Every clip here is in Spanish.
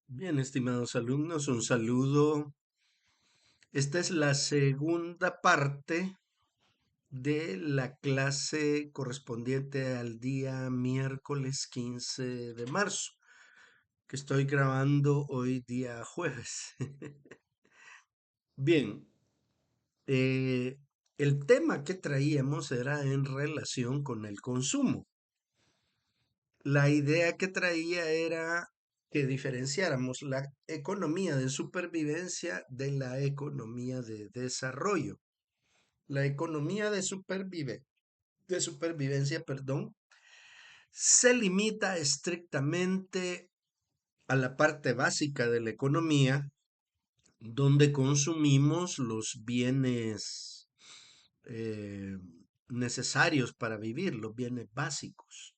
Bien, estimados alumnos, un saludo. Esta es la segunda parte de la clase correspondiente al día miércoles 15 de marzo, que estoy grabando hoy día jueves. Bien, eh, el tema que traíamos era en relación con el consumo. La idea que traía era que diferenciáramos la economía de supervivencia de la economía de desarrollo. La economía de supervivencia, perdón, se limita estrictamente a la parte básica de la economía, donde consumimos los bienes eh, necesarios para vivir, los bienes básicos,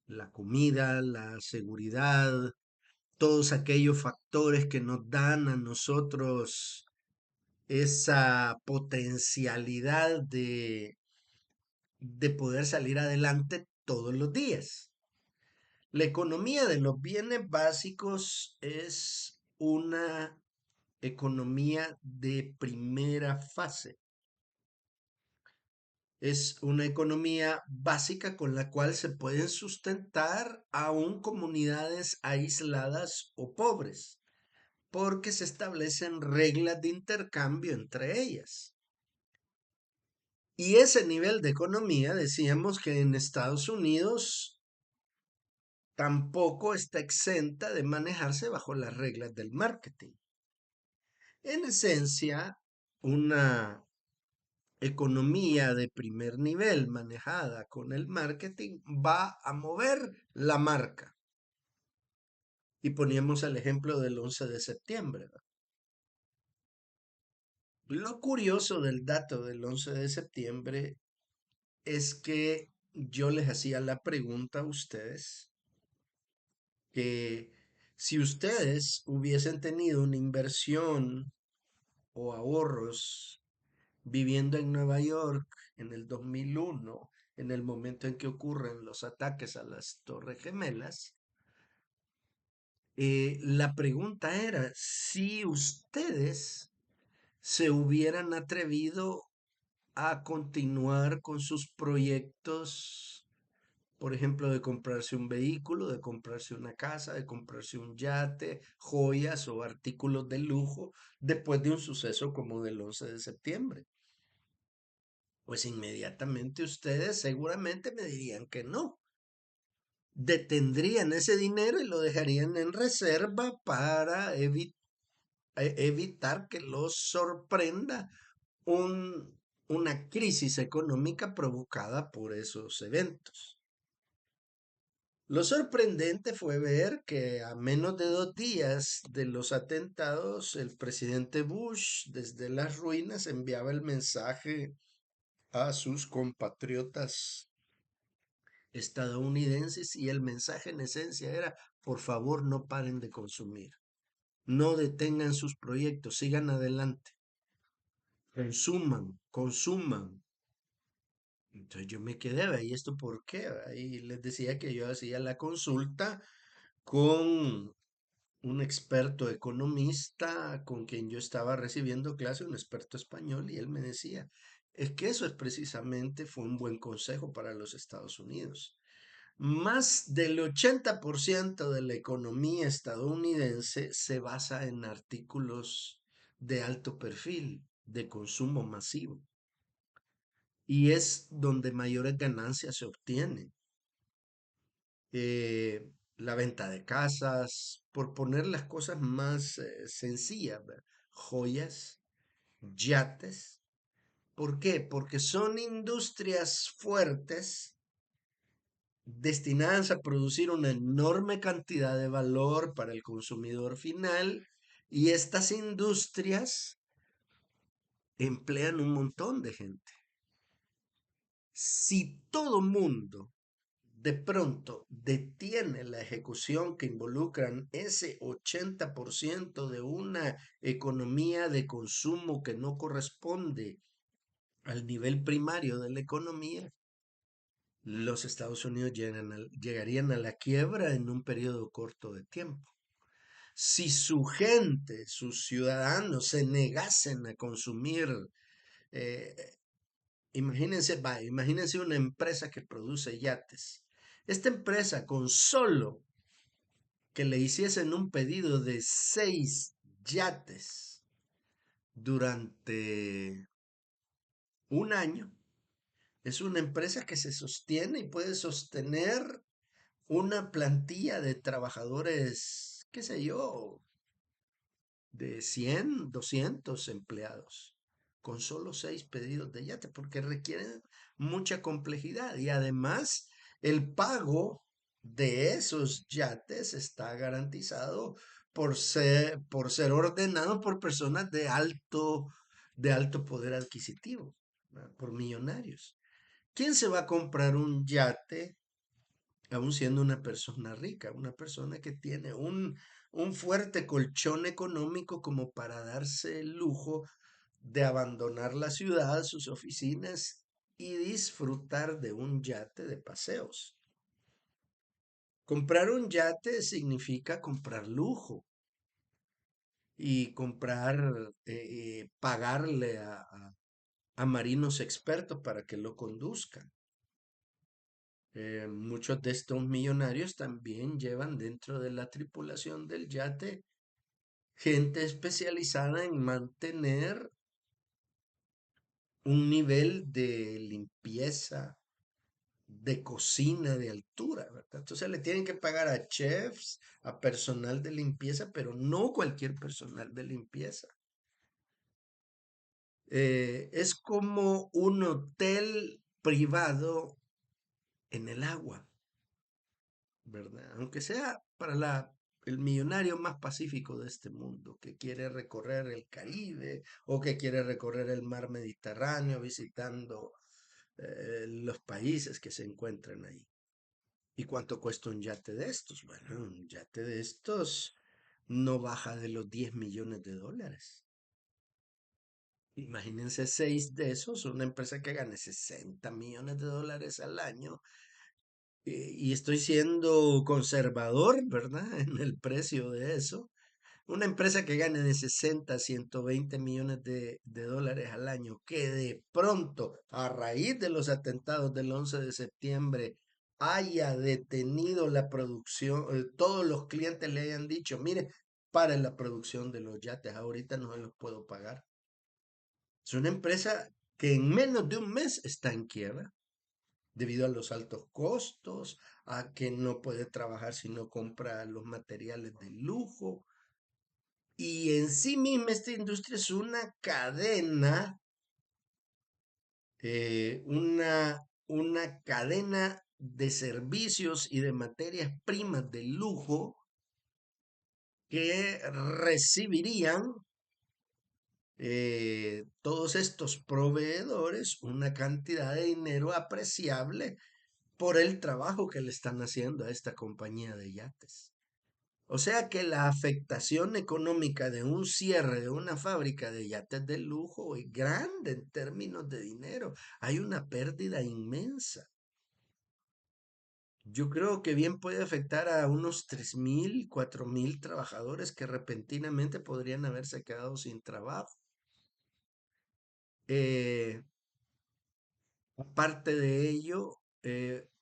la comida, la seguridad, todos aquellos factores que nos dan a nosotros esa potencialidad de poder salir adelante todos los días. La economía de los bienes básicos es una economía de primera fase. Es una economía básica con la cual se pueden sustentar aún comunidades aisladas o pobres, porque se establecen reglas de intercambio entre ellas. Y ese nivel de economía, decíamos que en Estados Unidos tampoco está exenta de manejarse bajo las reglas del marketing. En esencia, una economía de primer nivel manejada con el marketing va a mover la marca. Y poníamos el ejemplo del 11 de septiembre. Lo curioso del dato del 11 de septiembre es que yo les hacía la pregunta a ustedes que si ustedes hubiesen tenido una inversión o ahorros viviendo en Nueva York en el 2001, en el momento en que ocurren los ataques a las Torres Gemelas, la pregunta era si ustedes se hubieran atrevido a continuar con sus proyectos, por ejemplo, de comprarse un vehículo, de comprarse una casa, de comprarse un yate, joyas o artículos de lujo después de un suceso como del 11 de septiembre. Pues inmediatamente ustedes seguramente me dirían que no. Detendrían ese dinero y lo dejarían en reserva para evitar que los sorprenda una crisis económica provocada por esos eventos. Lo sorprendente fue ver que a menos de 2 días de los atentados, el presidente Bush desde las ruinas enviaba el mensaje a sus compatriotas estadounidenses y el mensaje en esencia era, por favor, no paren de consumir, no detengan sus proyectos, sigan adelante, consuman, consuman. Entonces yo me quedé, ¿y esto por qué? Y les decía que yo hacía la consulta con un experto economista con quien yo estaba recibiendo clase, un experto español, y él me decía, es que eso es precisamente, fue un buen consejo para los Estados Unidos. Más del 80% de la economía estadounidense se basa en artículos de alto perfil, de consumo masivo, y es donde mayores ganancias se obtienen. La venta de casas, por poner las cosas más sencillas, ¿verdad? Joyas, yates. ¿Por qué? Porque son industrias fuertes destinadas a producir una enorme cantidad de valor para el consumidor final y estas industrias emplean un montón de gente. Si todo mundo de pronto detiene la ejecución que involucran ese 80% de una economía de consumo que no corresponde al nivel primario de la economía, los Estados Unidos llegarían a la quiebra en un periodo corto de tiempo. Si su gente, sus ciudadanos se negasen a consumir, eh, imagínense una empresa que produce yates. Esta empresa con solo que le hiciesen un pedido de 6 yates durante un año, es una empresa que se sostiene y puede sostener una plantilla de trabajadores, qué sé yo, de 100, 200 empleados, con solo 6 pedidos de yate, porque requieren mucha complejidad y además el pago de esos yates está garantizado por ser ordenado por personas de alto poder adquisitivo, ¿verdad? Por millonarios. ¿Quién se va a comprar un yate aún siendo una persona rica, una persona que tiene un fuerte colchón económico como para darse el lujo de abandonar la ciudad, sus oficinas y disfrutar de un yate de paseos? Comprar un yate significa comprar lujo y pagarle a marinos expertos para que lo conduzcan. Muchos de estos millonarios también llevan dentro de la tripulación del yate gente especializada en mantener un nivel de limpieza, de cocina de altura, ¿verdad? Entonces le tienen que pagar a chefs, a personal de limpieza, pero no cualquier personal de limpieza. Es como un hotel privado en el agua. ¿Verdad? Aunque sea para el millonario más pacífico de este mundo, que quiere recorrer el Caribe o que quiere recorrer el mar Mediterráneo visitando los países que se encuentran ahí. ¿Y cuánto cuesta un yate de estos? Bueno, un yate de estos no baja de los 10 millones de dólares. Imagínense 6 de esos, una empresa que gane 60 millones de dólares al año. Y estoy siendo conservador, ¿verdad? En el precio de eso. Una empresa que gane de 60 a 120 millones de dólares al año, que de pronto, a raíz de los atentados del 11 de septiembre, haya detenido la producción, todos los clientes le hayan dicho, mire, para la producción de los yates, ahorita no se los puedo pagar. Es una empresa que en menos de un mes está en quiebra debido a los altos costos, a que no puede trabajar si no compra los materiales de lujo. Y en sí misma esta industria es una cadena, una cadena de servicios y de materias primas de lujo que recibirían todos estos proveedores una cantidad de dinero apreciable por el trabajo que le están haciendo a esta compañía de yates. O sea que la afectación económica de un cierre de una fábrica de yates de lujo es grande en términos de dinero. Hay una pérdida inmensa. Yo creo que bien puede afectar a unos 3.000, 4.000 trabajadores que repentinamente podrían haberse quedado sin trabajo. Eh, Aparte de ello,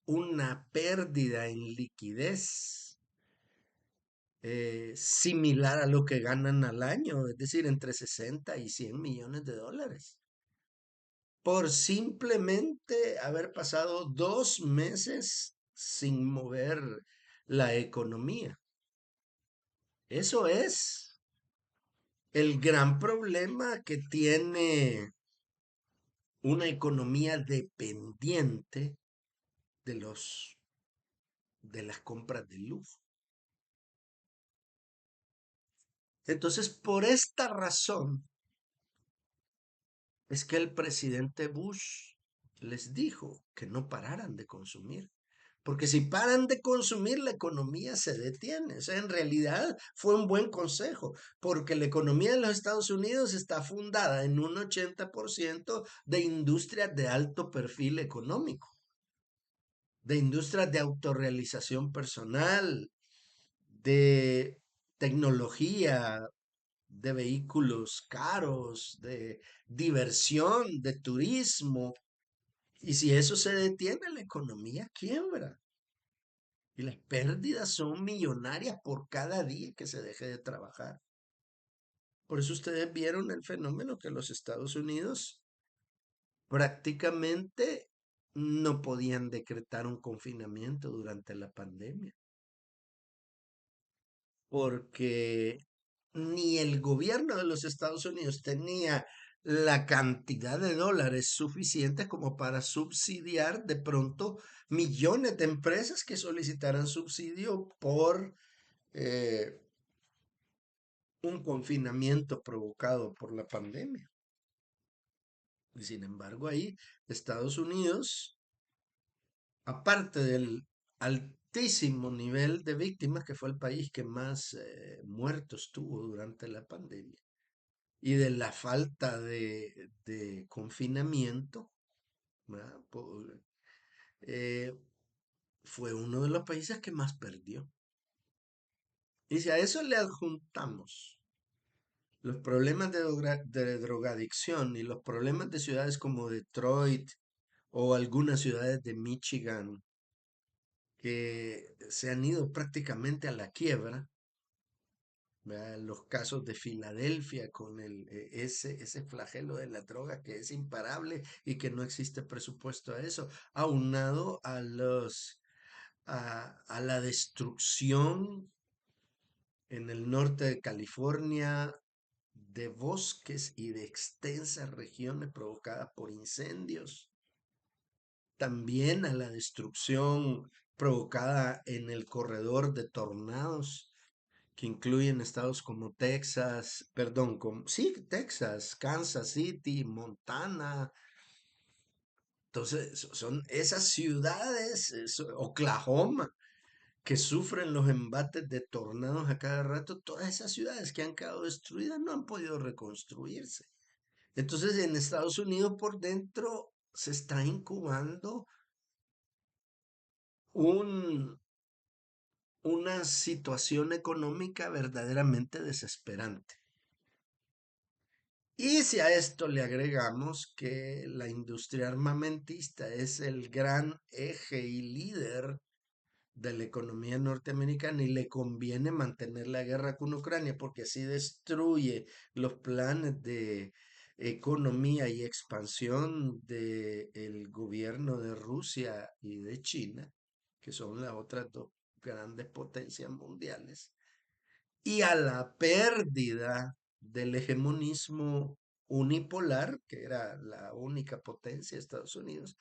una pérdida en liquidez similar a lo que ganan al año, es decir, entre 60 y 100 millones de dólares, por simplemente haber pasado 2 meses sin mover la economía. Eso es el gran problema que tiene una economía dependiente de de las compras de lujo. Entonces, por esta razón, es que el presidente Bush les dijo que no pararan de consumir. Porque si paran de consumir, la economía se detiene. O sea, en realidad fue un buen consejo, porque la economía de los Estados Unidos está fundada en un 80% de industrias de alto perfil económico, de industrias de autorrealización personal, de tecnología, de vehículos caros, de diversión, de turismo. Y si eso se detiene, la economía quiebra. Y las pérdidas son millonarias por cada día que se deje de trabajar. Por eso ustedes vieron el fenómeno que los Estados Unidos prácticamente no podían decretar un confinamiento durante la pandemia, porque ni el gobierno de los Estados Unidos tenía la cantidad de dólares suficiente como para subsidiar de pronto millones de empresas que solicitaran subsidio por eh, un confinamiento provocado por la pandemia. Y sin embargo, ahí Estados Unidos, aparte del altísimo nivel de víctimas, que fue el país que más muertos tuvo durante la pandemia, y de la falta de confinamiento, ¿verdad? Eh, fue uno de los países que más perdió. Y si a eso le adjuntamos los problemas de drogadicción y los problemas de ciudades como Detroit o algunas ciudades de Michigan que se han ido prácticamente a la quiebra, ¿verdad? Los casos de Filadelfia con ese flagelo de la droga que es imparable y que no existe presupuesto a eso, aunado a la destrucción en el norte de California de bosques y de extensas regiones provocadas por incendios, también a la destrucción provocada en el corredor de tornados que incluyen estados como Texas, perdón, sí, Texas, Kansas City, Montana. Entonces, son esas ciudades, Oklahoma, que sufren los embates de tornados a cada rato, todas esas ciudades que han quedado destruidas no han podido reconstruirse. Entonces, en Estados Unidos por dentro se está incubando un, una situación económica verdaderamente desesperante. Y si a esto le agregamos que la industria armamentista es el gran eje y líder de la economía norteamericana y le conviene mantener la guerra con Ucrania porque así destruye los planes de economía y expansión del gobierno de Rusia y de China, que son las otras dos grandes potencias mundiales, y a la pérdida del hegemonismo unipolar, que era la única potencia de Estados Unidos.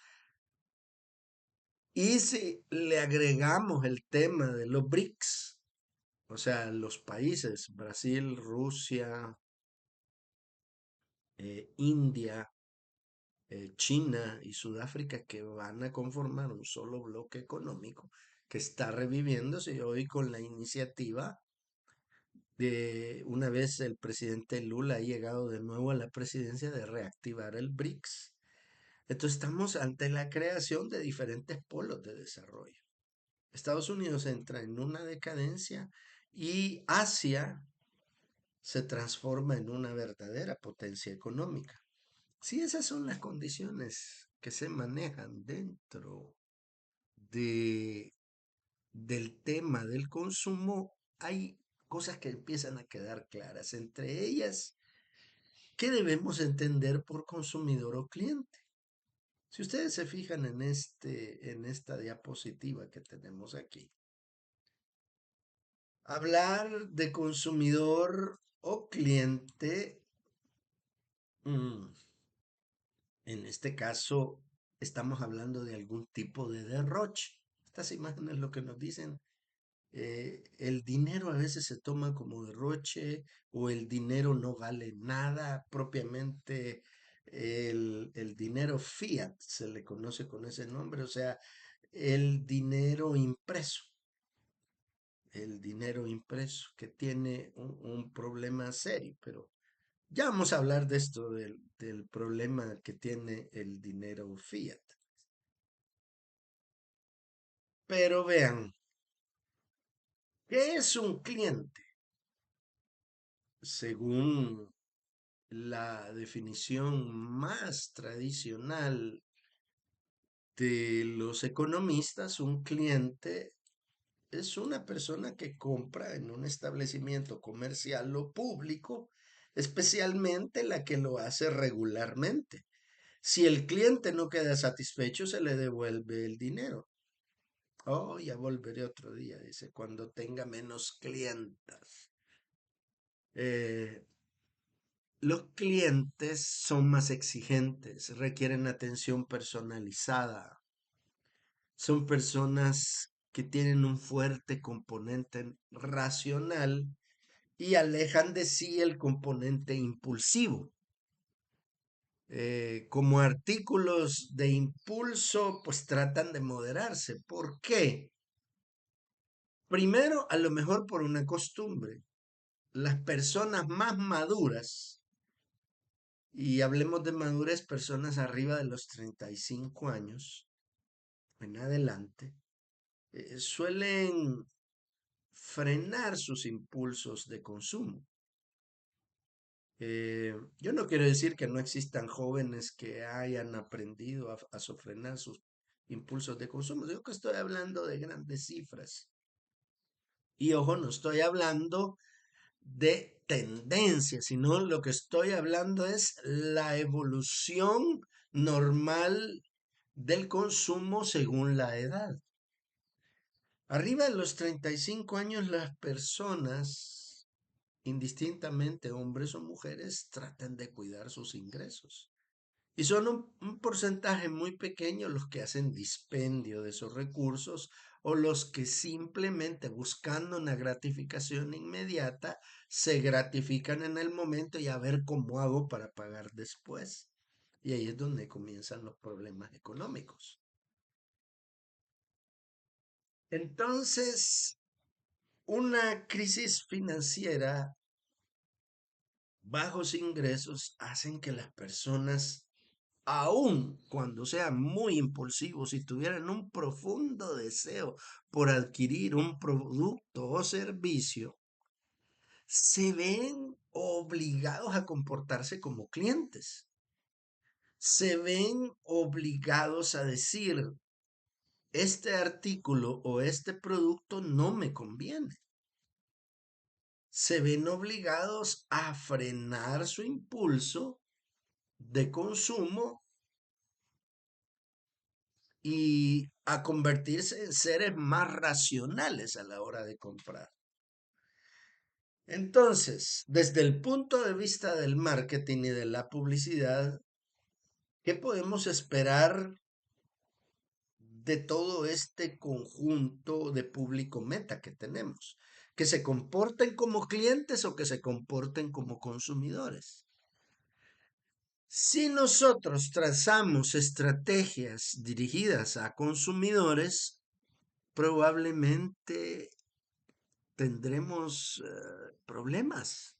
Y si le agregamos el tema de los BRICS, o sea, los países, Brasil, Rusia, India, China y Sudáfrica, que van a conformar un solo bloque económico que está reviviéndose hoy con la iniciativa de una vez el presidente Lula ha llegado de nuevo a la presidencia de reactivar el BRICS. Entonces estamos ante la creación de diferentes polos de desarrollo. Estados Unidos entra en una decadencia y Asia se transforma en una verdadera potencia económica. Si esas son las condiciones que se manejan dentro de, del tema del consumo, hay cosas que empiezan a quedar claras. Entre ellas, ¿qué debemos entender por consumidor o cliente? Si ustedes se fijan en esta diapositiva que tenemos aquí, hablar de consumidor o cliente, mm, en este caso estamos hablando de algún tipo de derroche. Estas imágenes lo que nos dicen, el dinero a veces se toma como derroche o el dinero no vale nada propiamente. El dinero fiat se le conoce con ese nombre, o sea, el dinero impreso. El dinero impreso que tiene un problema serio, pero ya vamos a hablar de esto, del problema que tiene el dinero fiat. Pero vean, ¿qué es un cliente? según la definición más tradicional de los economistas, un cliente es una persona que compra en un establecimiento comercial o público, especialmente la que lo hace regularmente. Si el cliente no queda satisfecho, se le devuelve el dinero. Oh, ya volveré otro día, dice, cuando tenga menos clientas. Eh, los clientes son más exigentes, requieren atención personalizada. Son personas que tienen un fuerte componente racional y alejan de sí el componente impulsivo. Como artículos de impulso, pues tratan de moderarse. ¿Por qué? Primero, a lo mejor por una costumbre. Las personas más maduras, y hablemos de madurez, personas arriba de los 35 años en adelante, suelen frenar sus impulsos de consumo. Yo no quiero decir que no existan jóvenes que hayan aprendido a sofrenar sus impulsos de consumo. Yo que estoy hablando de grandes cifras. Y ojo, no estoy hablando de tendencia, sino lo que estoy hablando es la evolución normal del consumo según la edad. Arriba de los 35 años, las personas, indistintamente hombres o mujeres, tratan de cuidar sus ingresos. Y son un porcentaje muy pequeño los que hacen dispendio de esos recursos o los que simplemente buscando una gratificación inmediata se gratifican en el momento y a ver cómo hago para pagar después. Y ahí es donde comienzan los problemas económicos. Entonces, una crisis financiera, bajos ingresos, hacen que las personas, aun cuando sean muy impulsivos y tuvieran un profundo deseo por adquirir un producto o servicio, se ven obligados a comportarse como clientes. Se ven obligados a decir, este artículo o este producto no me conviene. Se ven obligados a frenar su impulso de consumo y a convertirse en seres más racionales a la hora de comprar. Entonces, desde el punto de vista del marketing y de la publicidad, ¿qué podemos esperar de todo este conjunto de público meta que tenemos? Que se comporten como clientes o que se comporten como consumidores. Si nosotros trazamos estrategias dirigidas a consumidores, probablemente tendremos problemas,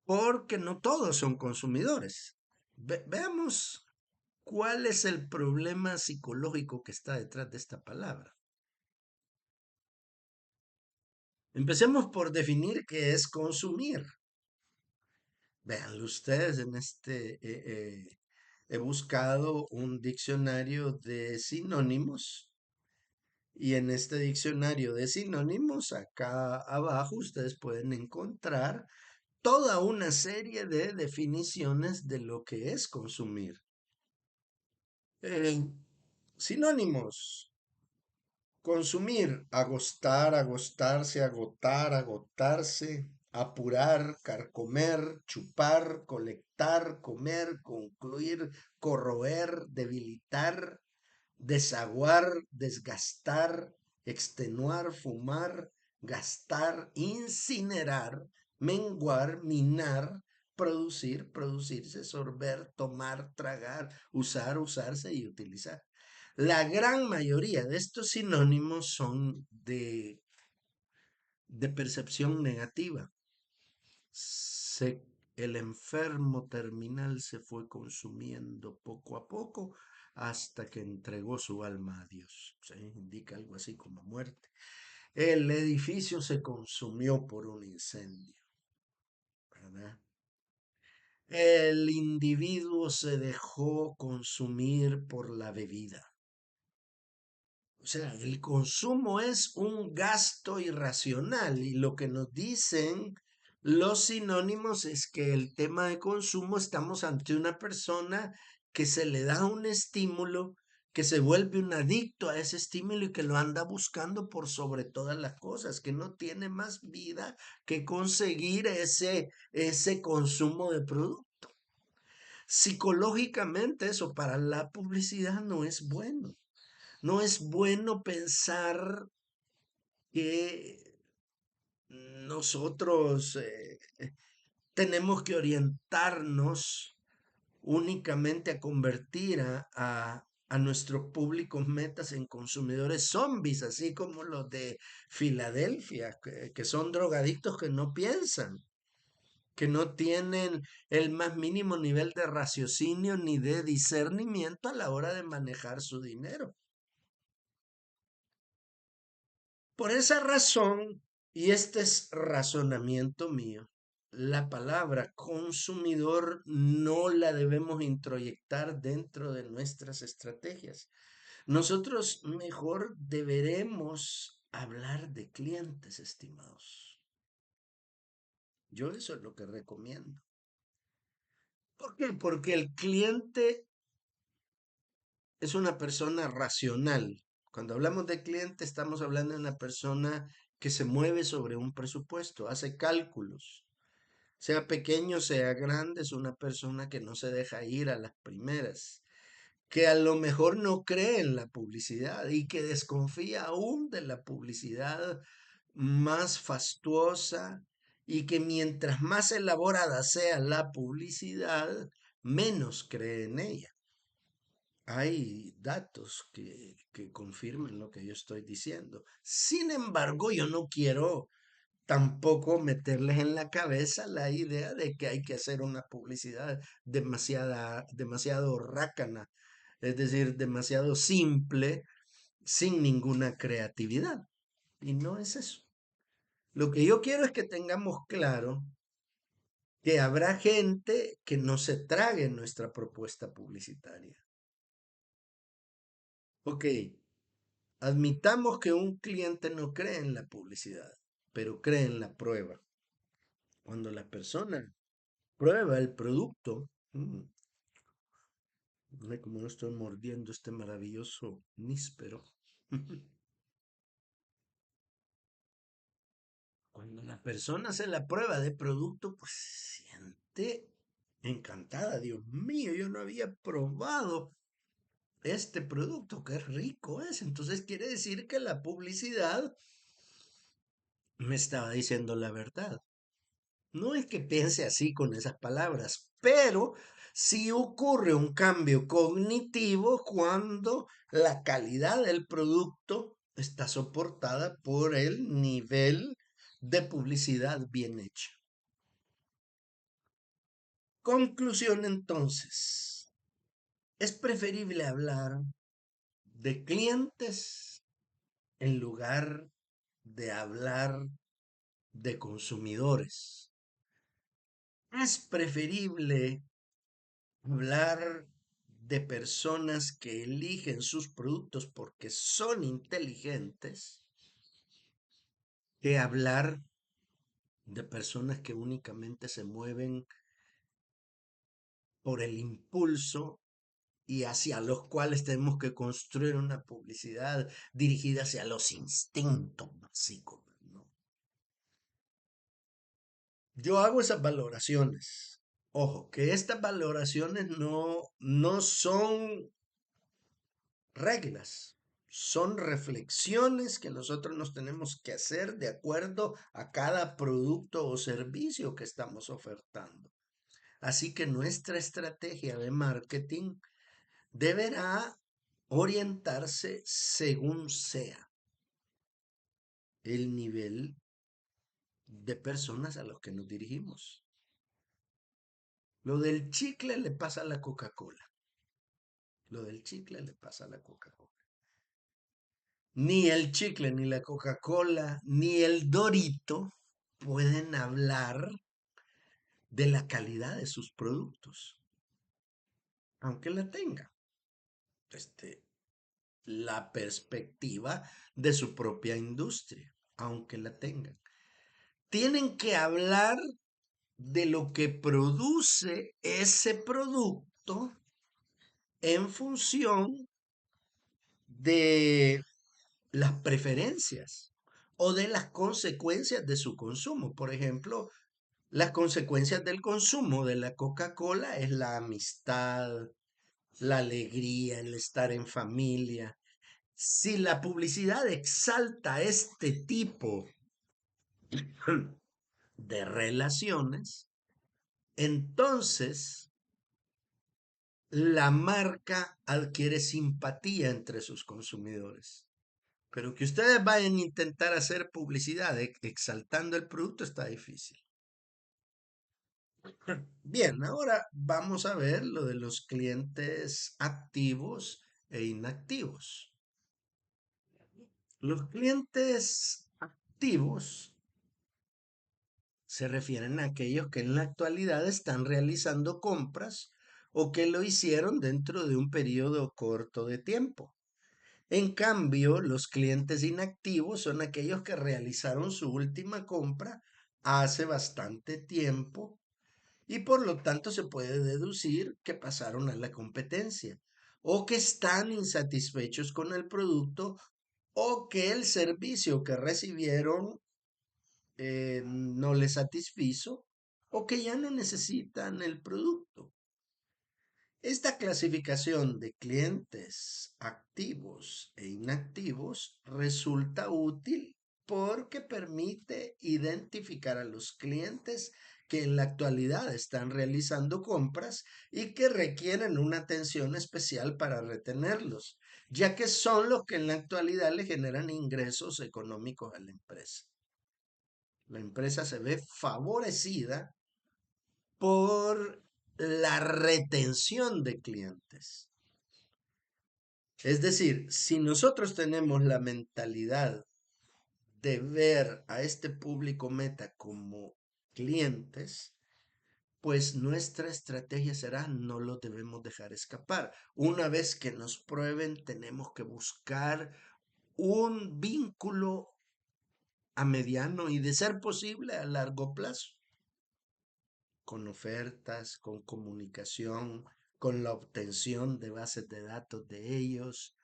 porque no todos son consumidores. Veamos cuál es el problema psicológico que está detrás de esta palabra. Empecemos por definir qué es consumir. Vean ustedes en he buscado un diccionario de sinónimos. Y en este diccionario de sinónimos, acá abajo, ustedes pueden encontrar toda una serie de definiciones de lo que es consumir. Sinónimos. Consumir, agostar, agostarse, agotar, agotarse, apurar, carcomer, chupar, colectar, comer, concluir, corroer, debilitar, desaguar, desgastar, extenuar, fumar, gastar, incinerar, menguar, minar, producir, producirse, sorber, tomar, tragar, usar, usarse y utilizar. La gran mayoría de estos sinónimos son de percepción negativa. Se, el enfermo terminal se fue consumiendo poco a poco hasta que entregó su alma a Dios. Se indica algo así como muerte. El edificio se consumió por un incendio, ¿verdad? El individuo se dejó consumir por la bebida. O sea, el consumo es un gasto irracional y lo que nos dicen los sinónimos es que el tema de consumo estamos ante una persona que se le da un estímulo, que se vuelve un adicto a ese estímulo y que lo anda buscando por sobre todas las cosas, que no tiene más vida que conseguir ese consumo de producto. Psicológicamente eso para la publicidad no es bueno. No es bueno pensar que nosotros tenemos que orientarnos únicamente a convertir a nuestros públicos metas en consumidores zombies, así como los de Filadelfia, que son drogadictos que no piensan, que no tienen el más mínimo nivel de raciocinio ni de discernimiento a la hora de manejar su dinero. Por esa razón, y este es razonamiento mío, la palabra consumidor no la debemos introyectar dentro de nuestras estrategias. Nosotros mejor deberemos hablar de clientes, estimados. Yo eso es lo que recomiendo. ¿Por qué? Porque el cliente es una persona racional. Cuando hablamos de cliente, estamos hablando de una persona que se mueve sobre un presupuesto, hace cálculos. Sea pequeño, sea grande, es una persona que no se deja ir a las primeras, que a lo mejor no cree en la publicidad y que desconfía aún de la publicidad más fastuosa y que mientras más elaborada sea la publicidad, menos cree en ella. Hay datos que confirman lo que yo estoy diciendo. Sin embargo, yo no quiero tampoco meterles en la cabeza la idea de que hay que hacer una publicidad demasiado rácana, es decir, demasiado simple, sin ninguna creatividad. Y no es eso. Lo que yo quiero es que tengamos claro que habrá gente que no se trague nuestra propuesta publicitaria. Ok, admitamos que un cliente no cree en la publicidad, pero cree en la prueba. Cuando la persona prueba el producto, ay, como no estoy mordiendo este maravilloso níspero. Cuando la persona hace la prueba de producto, pues se siente encantada. Dios mío, yo no había probado este producto, qué rico es. Entonces quiere decir que la publicidad me estaba diciendo la verdad. No es que piense así con esas palabras, pero sí ocurre un cambio cognitivo cuando la calidad del producto está soportada por el nivel de publicidad bien hecha. Conclusión entonces, es preferible hablar de clientes en lugar de hablar de consumidores. Es preferible hablar de personas que eligen sus productos porque son inteligentes que hablar de personas que únicamente se mueven por el impulso y hacia los cuales tenemos que construir una publicidad dirigida hacia los instintos básicos, ¿no? Yo hago esas valoraciones. Ojo, que estas valoraciones no son reglas, son reflexiones que nosotros nos tenemos que hacer de acuerdo a cada producto o servicio que estamos ofertando. Así que nuestra estrategia de marketing deberá orientarse según sea el nivel de personas a los que nos dirigimos. Lo del chicle le pasa a la Coca-Cola. Lo del chicle le pasa a la Coca-Cola. Ni el chicle, ni la Coca-Cola, ni el Dorito pueden hablar de la calidad de sus productos, aunque la tengan. Este, la perspectiva de su propia industria, aunque la tengan. Tienen que hablar de lo que produce ese producto en función de las preferencias o de las consecuencias de su consumo. Por ejemplo, las consecuencias del consumo de la Coca-Cola es la amistad, la alegría, el estar en familia. Si la publicidad exalta este tipo de relaciones, entonces la marca adquiere simpatía entre sus consumidores. Pero que ustedes vayan a intentar hacer publicidad exaltando el producto está difícil. Bien, ahora vamos a ver lo de los clientes activos e inactivos. Los clientes activos se refieren a aquellos que en la actualidad están realizando compras o que lo hicieron dentro de un periodo corto de tiempo. En cambio, los clientes inactivos son aquellos que realizaron su última compra hace bastante tiempo y por lo tanto se puede deducir que pasaron a la competencia o que están insatisfechos con el producto o que el servicio que recibieron no les satisfizo o que ya no necesitan el producto. Esta clasificación de clientes activos e inactivos resulta útil porque permite identificar a los clientes que en la actualidad están realizando compras y que requieren una atención especial para retenerlos, ya que son los que en la actualidad le generan ingresos económicos a la empresa. La empresa se ve favorecida por la retención de clientes. Es decir, si nosotros tenemos la mentalidad de ver a este público meta como clientes, pues nuestra estrategia será no lo debemos dejar escapar. Una vez que nos prueben, tenemos que buscar un vínculo a mediano y de ser posible a largo plazo, con ofertas, con comunicación, con la obtención de bases de datos de ellos,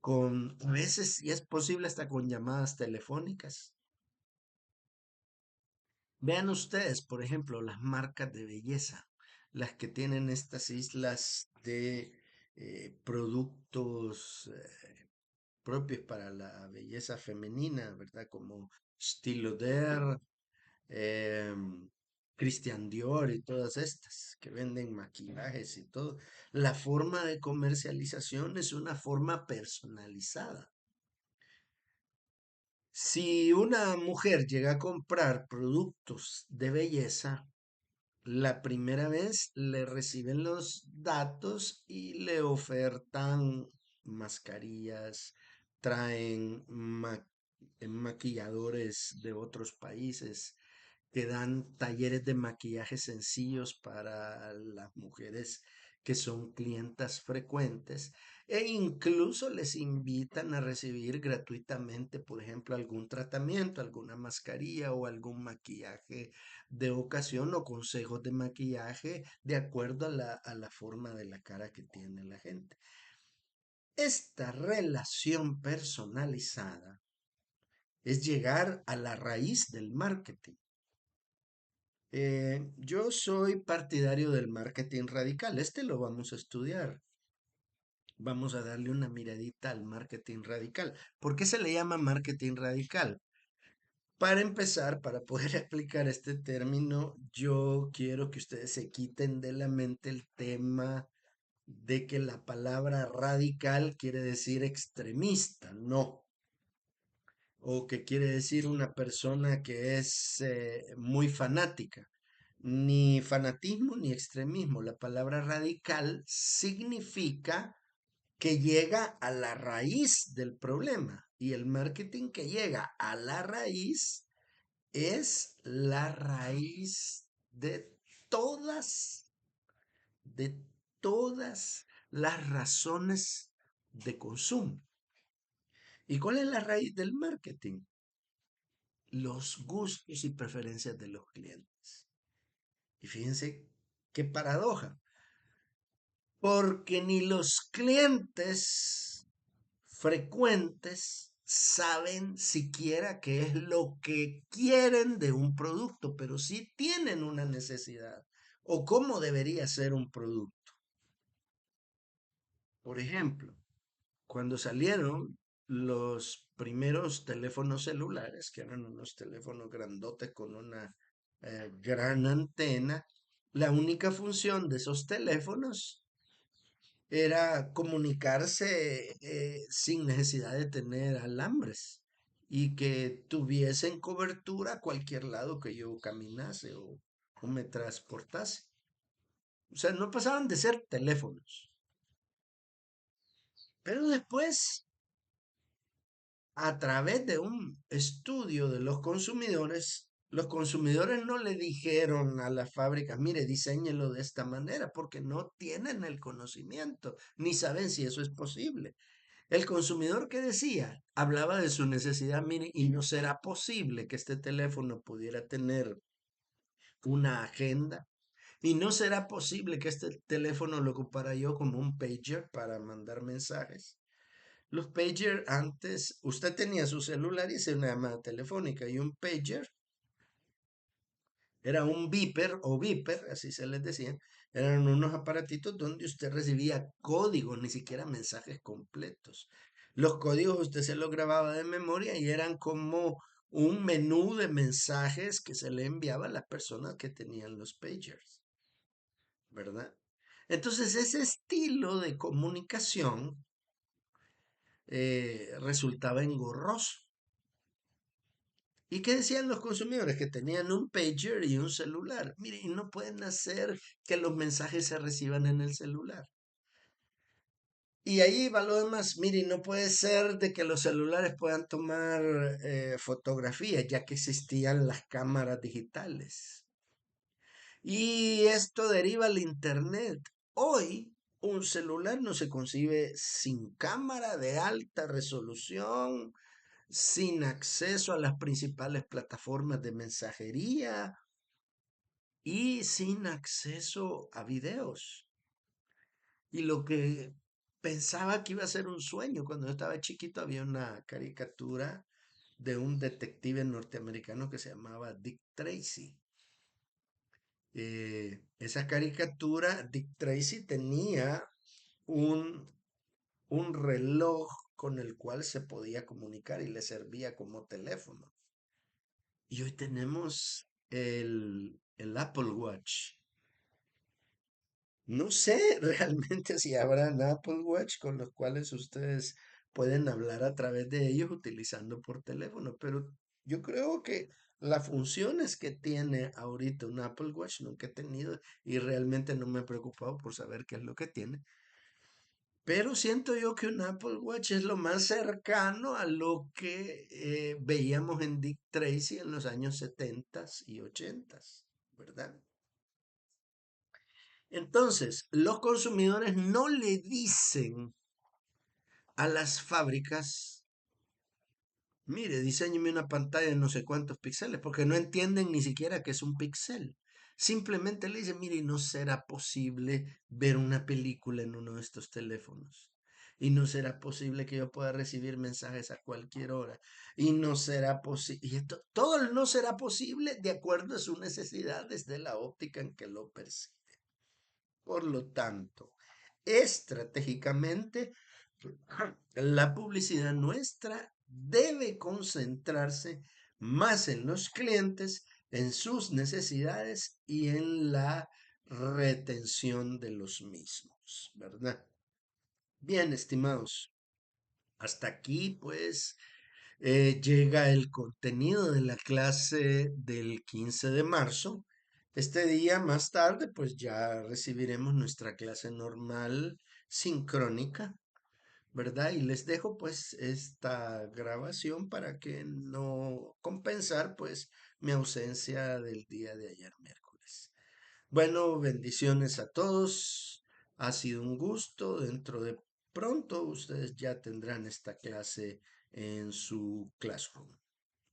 con, a veces, si es posible, hasta con llamadas telefónicas. Vean ustedes, por ejemplo, las marcas de belleza, las que tienen estas islas de productos propios para la belleza femenina, ¿verdad? Como Estilo Der, em, Christian Dior y todas estas que venden maquillajes y todo. La forma de comercialización es una forma personalizada. Si una mujer llega a comprar productos de belleza, la primera vez le reciben los datos y le ofertan mascarillas, traen maquilladores de otros países que dan talleres de maquillaje sencillos para las mujeres que son clientas frecuentes e incluso les invitan a recibir gratuitamente, por ejemplo, algún tratamiento, alguna mascarilla o algún maquillaje de ocasión o consejos de maquillaje de acuerdo a la forma de la cara que tiene la gente. Esta relación personalizada es llegar a la raíz del marketing. Yo soy partidario del marketing radical. Este lo vamos a estudiar. Vamos a darle una miradita al marketing radical. ¿Por qué se le llama marketing radical? Para empezar, para poder explicar este término, yo quiero que ustedes se quiten de la mente el tema de que la palabra radical quiere decir extremista. No. O que quiere decir una persona que es muy fanática. Ni fanatismo ni extremismo. La palabra radical significa que llega a la raíz del problema. Y el marketing que llega a la raíz es la raíz todas, de todas las razones de consumo. ¿Y cuál es la raíz del marketing? Los gustos y preferencias de los clientes. Y fíjense qué paradoja, porque ni los clientes frecuentes saben siquiera qué es lo que quieren de un producto, pero sí tienen una necesidad o cómo debería ser un producto. Por ejemplo, cuando salieron los primeros teléfonos celulares, que eran unos teléfonos grandotes con una gran antena, la única función de esos teléfonos era comunicarse sin necesidad de tener alambres y que tuviesen cobertura a cualquier lado que yo caminase o me transportase. O sea, no pasaban de ser teléfonos. Pero después, a través de un estudio de los consumidores no le dijeron a las fábricas, mire, diséñelo de esta manera, porque no tienen el conocimiento, ni saben si eso es posible. El consumidor que decía, hablaba de su necesidad, mire, y no será posible que este teléfono pudiera tener una agenda, y no será posible que este teléfono lo ocupara yo como un pager para mandar mensajes. Los pager antes, usted tenía su celular y hacía una llamada telefónica, y un pager era un beeper o beeper, así se les decía. Eran unos aparatitos donde usted recibía códigos, ni siquiera mensajes completos. Los códigos usted se los grababa de memoria y eran como un menú de mensajes que se le enviaba a las personas que tenían los pagers, ¿verdad? Entonces ese estilo de comunicación resultaba engorroso. ¿Y qué decían los consumidores? Que tenían un pager y un celular. Mire, y no pueden hacer que los mensajes se reciban en el celular. Y ahí va lo demás. Mire, y no puede ser de que los celulares puedan tomar fotografías, ya que existían las cámaras digitales. Y esto deriva al Internet. Hoy, un celular no se concibe sin cámara de alta resolución, sin acceso a las principales plataformas de mensajería y sin acceso a videos. Y lo que pensaba que iba a ser un sueño, cuando yo estaba chiquito había una caricatura de un detective norteamericano que se llamaba Dick Tracy. Esa caricatura, Dick Tracy tenía un, un reloj con el cual se podía comunicar y le servía como teléfono. Y hoy tenemos el Apple Watch. No sé realmente si habrán Apple Watch con los cuales ustedes pueden hablar a través de ellos utilizando por teléfono, pero yo creo que las funciones que tiene ahorita un Apple Watch nunca he tenido y realmente no me he preocupado por saber qué es lo que tiene. Pero siento yo que un Apple Watch es lo más cercano a lo que veíamos en Dick Tracy en los años 70 y 80, ¿verdad? Entonces, los consumidores no le dicen a las fábricas, mire, diseñeme una pantalla de no sé cuántos píxeles, porque no entienden ni siquiera qué es un píxel. Simplemente le dicen, mire, no será posible ver una película en uno de estos teléfonos. Y no será posible que yo pueda recibir mensajes a cualquier hora. Y no será posible. Y esto, todo el no será posible de acuerdo a sus necesidades de la óptica en que lo percibe. Por lo tanto, estratégicamente, la publicidad nuestra debe concentrarse más en los clientes, en sus necesidades y en la retención de los mismos, ¿verdad? Bien, estimados, hasta aquí pues llega el contenido de la clase del 15 de marzo. Este día más tarde, pues ya recibiremos nuestra clase normal sincrónica, ¿verdad? Y les dejo pues esta grabación para que no compensar pues mi ausencia del día de ayer miércoles. Bueno, bendiciones a todos. Ha sido un gusto. Dentro de pronto ustedes ya tendrán esta clase en su classroom.